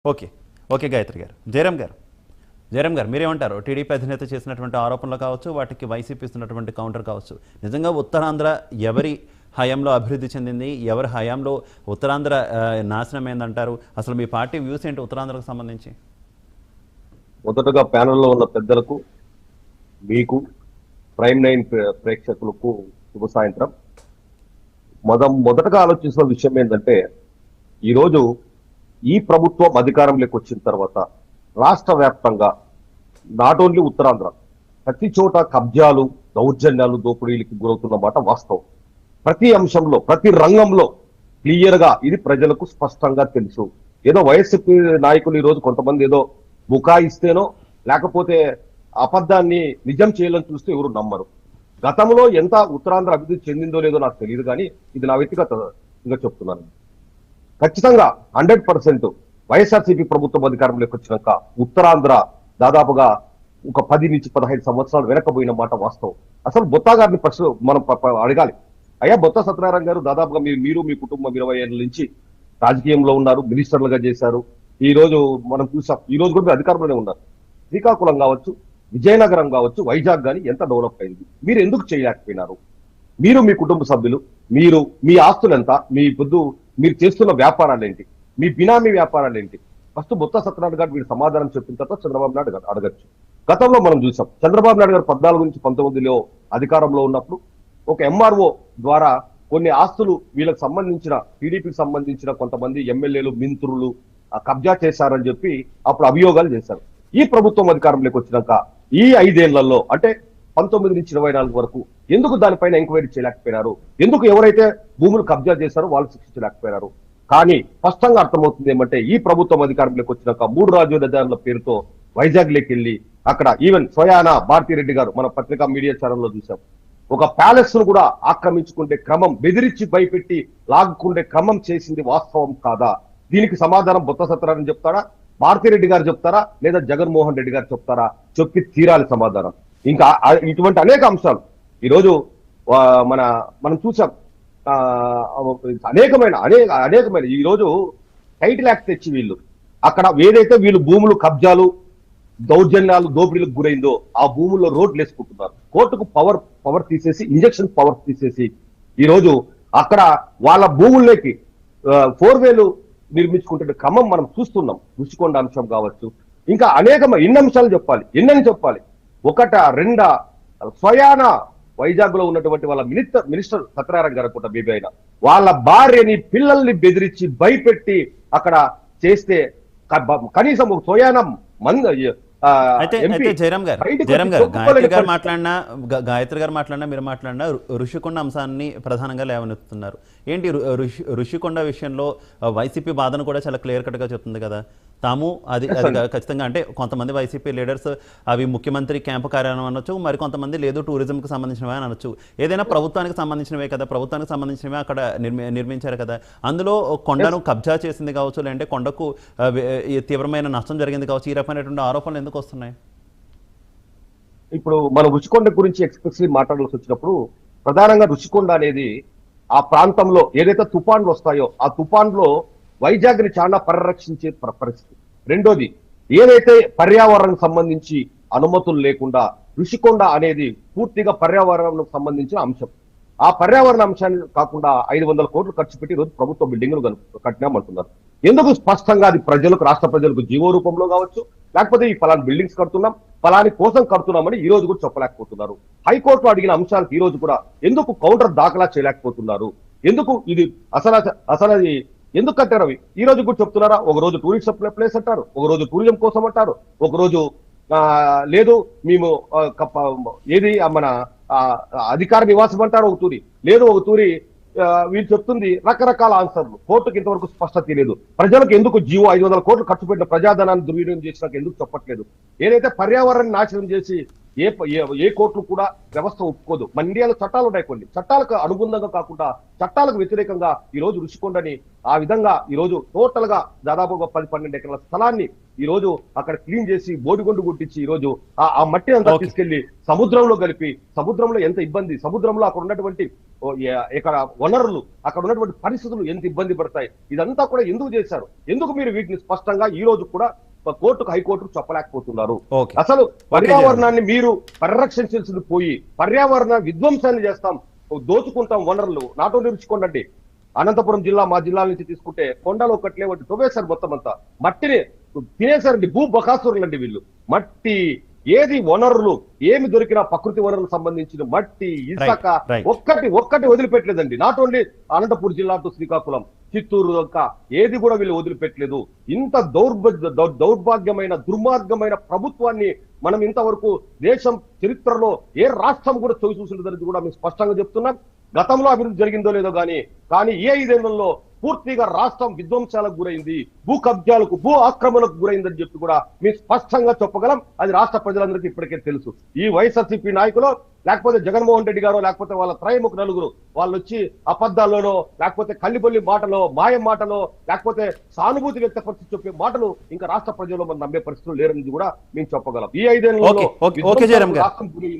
Okay. Okay Gayatri గారు. జయరామ్ గారు మీరేమంటారు? టీడీపీ అధినేత చేసినటువంటి ఆరోపణలు కావచ్చు, వాటికి వైసీపీ ఇస్తున్నటువంటి కౌంటర్ కావచ్చు. నిజంగా ఉత్తరాంధ్ర ఎవరి హయాంలో అభివృద్ధి చెందింది? ఎవరి హయాంలో ఉత్తరాంధ్ర నాశనమైందంటారు? అసలు మీ పార్టీ వ్యూస్ ఏంటి ఉత్తరాంధ్రకు సంబంధించి? మొదటగా ప్యానెల్లో ఉన్న పెద్దలకు, మీకు, ప్రైమ్ 9 ప్రేక్షకులకు శుభ సాయంత్రం. మొదటగా ఆలోచించిన విషయం ఏంటంటే, ఈరోజు ఈ ప్రభుత్వం అధికారంలోకి వచ్చిన తర్వాత రాష్ట్ర వ్యాప్తంగా నాట్ ఓన్లీ ఉత్తరాంధ్ర ప్రతి చోట కబ్జాలు, దౌర్జన్యాలు, దోపిడీలకు గురవుతున్న మాట వాస్తవం. ప్రతి అంశంలో, ప్రతి రంగంలో క్లియర్ గా ఇది ప్రజలకు స్పష్టంగా తెలుసు. ఏదో వైఎస్పీ నాయకులు ఈ రోజు కొంతమంది ఏదో బుకాయిస్తేనో లేకపోతే అబద్ధాన్ని నిజం చేయాలని చూస్తే ఎవరు నమ్మరు. గతంలో ఎంత ఉత్తరాంధ్ర అభివృద్ధి చెందిందో లేదో నాకు తెలియదు, కానీ ఇది నా వ్యక్తిగతంగా చెప్తున్నాను. ఖచ్చితంగా 100% వైఎస్ఆర్సీపీ ప్రభుత్వం అధికారంలోకి వచ్చినాక ఉత్తరాంధ్ర దాదాపుగా ఒక 10 నుంచి 15 సంవత్సరాలు వెనకపోయిన మాట వాస్తవం. అసలు బొత్తా గారిని మనం అడగాలి. అయ్యా, బొత్త సత్యనారాయణ గారు దాదాపుగా మీరు మీ కుటుంబం 20 ఏళ్ళ నుంచి రాజకీయంలో ఉన్నారు, మినిస్టర్లుగా చేశారు. ఈ రోజు మనం చూసాం, ఈ రోజు కూడా అధికారంలోనే ఉన్నారు. శ్రీకాకుళం కావచ్చు, విజయనగరం కావచ్చు, వైజాగ్ కానీ ఎంత డెవలప్ అయింది. మీరు ఎందుకు చేయలేకపోయినారు? మీరు, మీ కుటుంబ సభ్యులు, మీ ఆస్తులు ఎంత, మీరు చేస్తున్న వ్యాపారాలు ఏంటి, మీ బినామీ వ్యాపారాలు ఏంటి? ఫస్ట్ బొత్త సత్యనారాయణ గారు వీళ్ళు సమాధానం చెప్పిన తర్వాత చంద్రబాబు నాయుడు గారు అడగచ్చు. గతంలో మనం చూసాం, చంద్రబాబు నాయుడు గారు 14 నుంచి 19లో అధికారంలో ఉన్నప్పుడు ఒక ఎంఆర్ఓ ద్వారా కొన్ని ఆస్తులు వీళ్ళకి సంబంధించిన, టీడీపీకి సంబంధించిన కొంతమంది ఎమ్మెల్యేలు, మంత్రులు కబ్జా చేశారని చెప్పి అప్పుడు అభియోగాలు చేశారు. ఈ ప్రభుత్వం అధికారంలోకి వచ్చినాక ఈ 5 ఏళ్లలో అంటే 19 నుంచి 24 వరకు ఎందుకు దానిపైన ఎంక్వైరీ చేయలేకపోయినారు? ఎందుకు ఎవరైతే భూములు కబ్జా చేశారో వాళ్ళు శిక్షించలేకపోయినారు? కానీ స్పష్టంగా అర్థమవుతుంది ఏమంటే, ఈ ప్రభుత్వం అధికారంలోకి వచ్చినాక 3 రాజధానుల పేరుతో వైజాగ్ లోకి వెళ్ళి అక్కడ ఈవెన్ స్వయానా భారతిరెడ్డి గారు మన పత్రికా మీడియా ఛానల్లో చూసాం, ఒక ప్యాలెస్ ను కూడా ఆక్రమించుకుంటే క్రమం, బెదిరించి భయపెట్టి లాగుకుంటే క్రమం చేసింది వాస్తవం కాదా? దీనికి సమాధానం బొత్త సత్యనారాయణ చెప్తారా, భారతిరెడ్డి గారు చెప్తారా, లేదా జగన్మోహన్ రెడ్డి గారు చెప్తారా? చెప్పి తీరాలి సమాధానం. ఇంకా ఇటువంటి అనేక అంశాలు ఈరోజు మనం చూసాం. అనేకమైన ఈరోజు టైటిల్ యాక్ట్ తెచ్చి వీళ్ళు అక్కడ ఏదైతే వీళ్ళు భూములు కబ్జాలు, దౌర్జన్యాలు, దోపిడీలకు గురైందో ఆ భూముల్లో రోడ్లు వేసుకుంటున్నారు. కోర్టుకు పవర్ తీసేసి, ఇంజక్షన్ పవర్ తీసేసి ఈరోజు అక్కడ వాళ్ళ భూముల్లోకి 4 వేలు నిర్మించుకుంటున్న క్రమం మనం చూస్తున్నాం. రుషికొండ అంశం కావచ్చు, ఇంకా ఎన్ని అంశాలు చెప్పాలి, ఎన్నని చెప్పాలి? ఒకటా రెండా? స్వయాన వైజాగ్ లో ఉన్నటువంటి వాళ్ళ మినిస్టర్ సత్యనారాయణ గారు కూడా బేబీ అయినా వాళ్ళ భార్యని, పిల్లల్ని బెదిరించి భయపెట్టి అక్కడ చేస్తే కనీసం ఒక స్వయాన జయరామ్ గారు గాయత్రి గారు మాట్లాడినా మీరు మాట్లాడినా ఋషికొండ అంశాన్ని ప్రధానంగా లేవనెత్తుతున్నారు. ఏంటి ఋషికొండ విషయంలో వైసీపీ వాదన కూడా చాలా క్లియర్ కట్ గా చెప్తుంది కదా. తాము అది ఖచ్చితంగా అంటే కొంతమంది వైసీపీ లీడర్స్ అవి ముఖ్యమంత్రి క్యాంపు కార్యాలయం అనొచ్చు, మరి కొంతమంది లేదు టూరిజంకి సంబంధించినవే అని అనొచ్చు. ఏదైనా ప్రభుత్వానికి సంబంధించినవే కదా, ప్రభుత్వానికి సంబంధించినవే అక్కడ నిర్మించారు కదా. అందులో కొండను కబ్జా చేసింది కావచ్చు, లేదంటే కొండకు తీవ్రమైన నష్టం జరిగింది కావచ్చు, ఈ రకమైనటువంటి ఆరోపణలు ఎందుకు వస్తున్నాయి? ఇప్పుడు మనం రుషికొండ గురించి ఎక్స్పెషల్లీ మాట్లాడాల్సి వచ్చినప్పుడు ప్రధానంగా రుషికొండ అనేది ఆ ప్రాంతంలో ఏదైతే తుఫాన్లు వస్తాయో ఆ తుఫాన్లో వైజాగ్ ని చాలా పరిరక్షించే పరిస్థితి. రెండోది, ఏదైతే పర్యావరణం సంబంధించి అనుమతులు లేకుండా ఋషికొండ అనేది పూర్తిగా పర్యావరణం సంబంధించిన అంశం. ఆ పర్యావరణ అంశాన్ని కాకుండా 500 కోట్లు ఖర్చు పెట్టి రోజు ప్రభుత్వ బిల్డింగ్లు కట్టినామంటున్నారు. ఎందుకు స్పష్టంగా అది ప్రజలకు, రాష్ట్ర ప్రజలకు జీవో రూపంలో కావచ్చు, లేకపోతే ఈ ఫలాని బిల్డింగ్స్ కడుతున్నాం, ఫలాని కోసం కడుతున్నామని ఈ రోజు కూడా చెప్పలేకపోతున్నారు. హైకోర్టులో అడిగిన అంశాలకు ఈ రోజు కూడా ఎందుకు కౌంటర్ దాఖలా చేయలేకపోతున్నారు? ఎందుకు ఇది అసలు ఎందుకు కట్టారు? అవి ఈ రోజు కూడా చెప్తున్నారా? ఒక రోజు టూరిస్ట్ ప్లేస్ అంటారు, ఒక రోజు టూరిజం కోసం అంటారు, ఒక రోజు లేదు మేము ఏది మన అధికార నివాసం అంటారు, ఒక తూరి లేదు, ఒక తూరి వీళ్ళు చెప్తుంది రకరకాల ఆన్సర్లు. కోర్టుకు ఇంతవరకు స్పష్టత తెలియదు. ప్రజలకు ఎందుకు జీవో 500 కోట్లు ఖర్చు పెట్టిన ప్రజాధనాన్ని దుర్వినియోగం చేసినాక ఎందుకు చెప్పట్లేదు? ఏదైతే పర్యావరణాన్ని నాశనం చేసి ఏ కోర్టు కూడా వ్యవస్థ ఒప్పుకోదు. మన ఇండియాలో చట్టాలు ఉన్నాయి, కొన్ని చట్టాలకు అనుబంధంగా కాకుండా చట్టాలకు వ్యతిరేకంగా ఈ రోజు రుషికొండని ఆ విధంగా ఈ రోజు టోటల్ గా దాదాపు 10-12 ఎకరాల స్థలాన్ని ఈ రోజు అక్కడ క్లీన్ చేసి బోడిగొండు గుట్టించి ఈ రోజు ఆ మట్టి అంతా తీసుకెళ్లి సముద్రంలో కలిపి, సముద్రంలో ఎంత ఇబ్బంది, సముద్రంలో అక్కడ ఉన్నటువంటి ఇక్కడ వనరులు, అక్కడ ఉన్నటువంటి పరిస్థితులు ఎంత ఇబ్బంది పడతాయి, ఇదంతా కూడా ఎందుకు చేశారు, ఎందుకు మీరు వీటిని స్పష్టంగా ఈ రోజు కూడా కోర్టుకు హైకోర్టుకు చెప్పలేకపోతున్నారు? అసలు పర్యావరణాన్ని మీరు పరిరక్షించాల్సింది పోయి పర్యావరణ విధ్వంసాన్ని చేస్తాం, దోచుకుంటాం వనరులు. నాటో రుషికొండండి, అనంతపురం జిల్లా మా జిల్లా నుంచి తీసుకుంటే కొండలు ఒకట్లే వంటి తవ్వేశారు, మొత్తం అంతా మట్టిని తినేశారండి. భూ బకాసురులండి వీళ్ళు. మట్టి ఏది వనరులు ఏమి దొరికినా ప్రకృతి వనరులకు సంబంధించిన మట్టి, ఇసుక ఒక్కటి వదిలిపెట్టలేదండి. నాట్ ఓన్లీ అనంతపురం జిల్లా టు శ్రీకాకుళం, చిత్తూరు దాకా ఏది కూడా వీళ్ళు వదిలిపెట్టలేదు. ఇంత దౌర్భాగ్యమైన దుర్మార్గమైన ప్రభుత్వాన్ని మనం ఇంతవరకు దేశం చరిత్రలో ఏ రాష్ట్రం కూడా చూసినది కూడా మేము స్పష్టంగా చెప్తున్నాం. గతంలో అభివృద్ధి జరిగిందో లేదో కానీ ఈ 5 ఏళ్లలో పూర్తిగా రాష్ట్రం విధ్వంసాలకు గురైంది, భూ కబ్జాలకు, భూ ఆక్రమణకు గురైందని చెప్పి కూడా మేము స్పష్టంగా చెప్పగలం. అది రాష్ట్ర ప్రజలందరికీ ఇప్పటికే తెలుసు. ఈ వైఎస్ఆర్సీపీ నాయకులు లేకపోతే జగన్మోహన్ రెడ్డి గారు లేకపోతే వాళ్ళ త్రైముఖ నలుగురు వాళ్ళు వచ్చి అబద్ధాల్లోనో లేకపోతే కల్లిబొల్లి మాటలో, మాయం మాటలో, లేకపోతే సానుభూతి వ్యక్తపరిచి చెప్పే మాటలు ఇంకా రాష్ట్ర ప్రజల్లో మనం నమ్మే పరిస్థితులు లేరని కూడా మేము చెప్పగలం. ఈ 5 ఏళ్లలో రాష్ట్రం